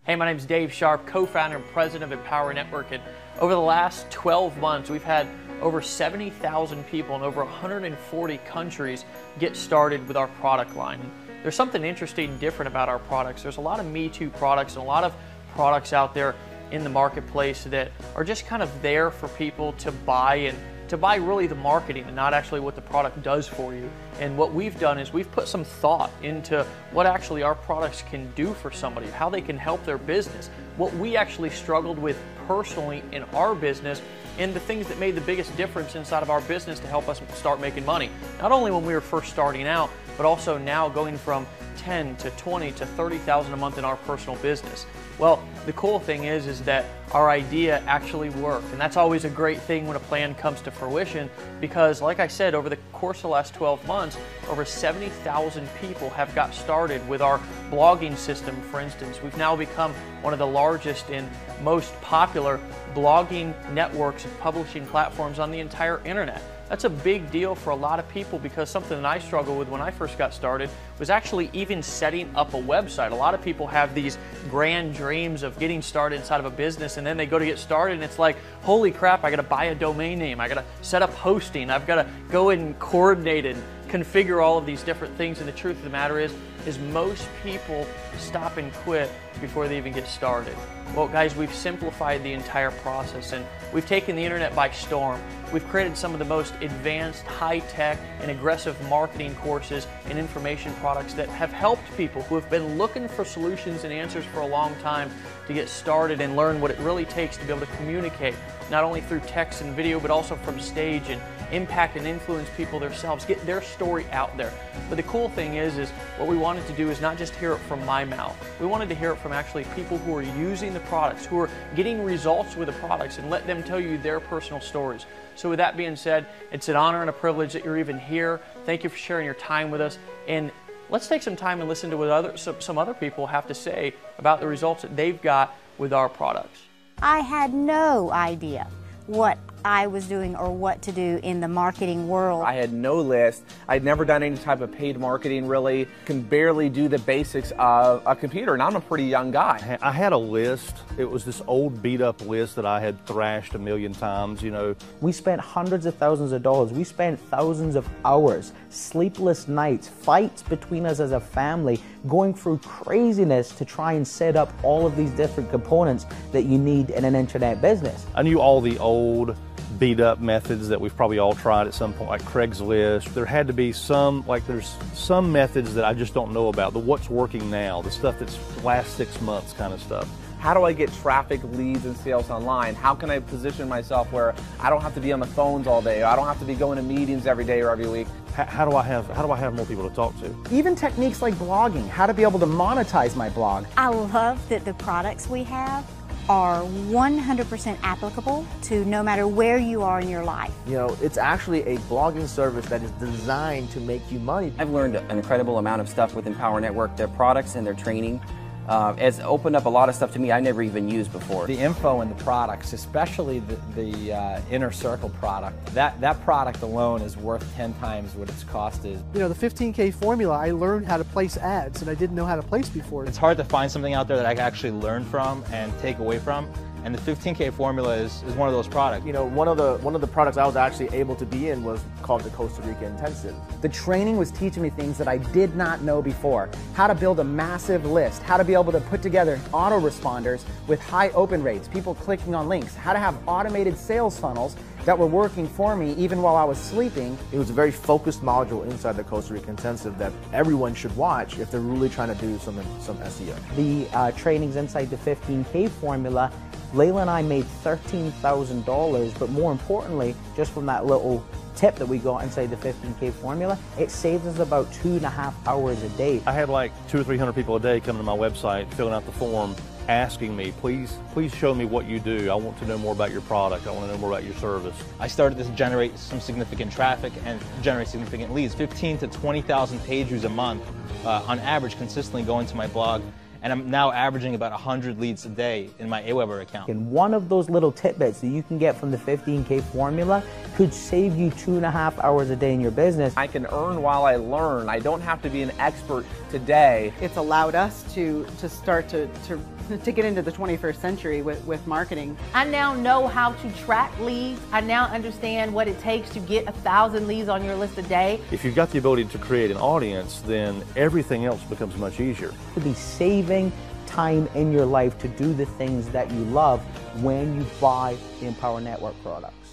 Hey, my name is Dave Sharp, co-founder and president of Empower Network, and over the last 12 months, we've had over 70,000 people in over 140 countries get started with our product line. And there's something interesting and different about our products. There's a lot of Me Too products and a lot of products out there in the marketplace that are just kind of there for people to buy, and to buy really the marketing and not actually what the product does for you. And what we've done is we've put some thought into what actually our products can do for somebody, how they can help their business, what we actually struggled with personally in our business, and the things that made the biggest difference inside of our business to help us start making money. Not only when we were first starting out, but also now going from 10 to 20 to 30,000 a month in our personal business. Well, the cool thing is that our idea actually worked, and that's always a great thing when a plan comes to fruition, because like I said, over the course of the last 12 months, over 70,000 people have got started with our blogging system, for instance. We've now become one of the largest and most popular blogging networks and publishing platforms on the entire internet. That's a big deal for a lot of people, because something that I struggled with when I first got started was actually even setting up a website. A lot of people have these grand dreams of getting started inside of a business, and then they go to get started and it's like, holy crap, I gotta buy a domain name, I gotta set up hosting, I've gotta go and coordinate and configure all of these different things. And the truth of the matter is most people stop and quit before they even get started. Well, guys, we've simplified the entire process, and we've taken the internet by storm. We've created some of the most advanced, high-tech, and aggressive marketing courses and information products that have helped people who have been looking for solutions and answers for a long time to get started and learn what it really takes to be able to communicate, not only through text and video, but also from stage, and impact and influence people themselves, get their story out there. But the cool thing is what we wanted to do is not just hear it from my mouth. We wanted to hear it from actually people who are using the products, who are getting results with the products, and let them tell you their personal stories. So with that being said, it's an honor and a privilege that you're even here. Thank you for sharing your time with us. And let's take some time and listen to what some other people have to say about the results that they've got with our products. I had no idea what I was doing or what to do in the marketing world. I had no list. I'd never done any type of paid marketing, really. Can barely do the basics of a computer, and I'm a pretty young guy. I had a list. It was this old beat up list that I had thrashed a million times, you know. We spent hundreds of thousands of dollars. We spent thousands of hours, sleepless nights, fights between us as a family, going through craziness to try and set up all of these different components that you need in an internet business. I knew all the old beat up methods that we've probably all tried at some point, like Craigslist. There had to be some, there's some methods that I just don't know about, the what's working now, the stuff that's last 6 months kind of stuff. How do I get traffic, leads, and sales online? How can I position myself where I don't have to be on the phones all day, or I don't have to be going to meetings every day or every week? How do I have more people to talk to? Even techniques like blogging, how to be able to monetize my blog. I love that the products we have are 100% applicable to no matter where you are in your life. You know, it's actually a blogging service that is designed to make you money. I've learned an incredible amount of stuff with Empower Network. Their products and their training it's opened up a lot of stuff to me I never even used before. The info and the products, especially the Inner Circle product, that product alone is worth 10 times what its cost is. You know, the 15K formula, I learned how to place ads that I didn't know how to place before. It's hard to find something out there that I can actually learn from and take away from. And the 15K formula is one of those products. You know, one of the products I was actually able to be in was called the Costa Rica Intensive. The training was teaching me things that I did not know before. How to build a massive list, how to be able to put together autoresponders with high open rates, people clicking on links, how to have automated sales funnels that were working for me even while I was sleeping. It was a very focused module inside the Costa Rica Intensive that everyone should watch if they're really trying to do some SEO. The trainings inside the 15K formula, Layla and I made $13,000, but more importantly, just from that little tip that we got inside the 15K formula, it saves us about 2.5 hours a day. I had like 200 or 300 people a day coming to my website, filling out the form, asking me, please show me what you do. I want to know more about your product. I want to know more about your service. I started to generate some significant traffic and generate significant leads. 15 to 20,000 page views a month on average, consistently going to my blog. And I'm now averaging about 100 leads a day in my Aweber account. And one of those little tidbits that you can get from the 15K formula could save you 2.5 hours a day in your business. I can earn while I learn. I don't have to be an expert today. It's allowed us to start to to get into the 21st century with marketing. I now know how to track leads. I now understand what it takes to get 1,000 leads on your list a day. If you've got the ability to create an audience, then everything else becomes much easier. To be saving time in your life to do the things that you love when you buy the Empower Network products.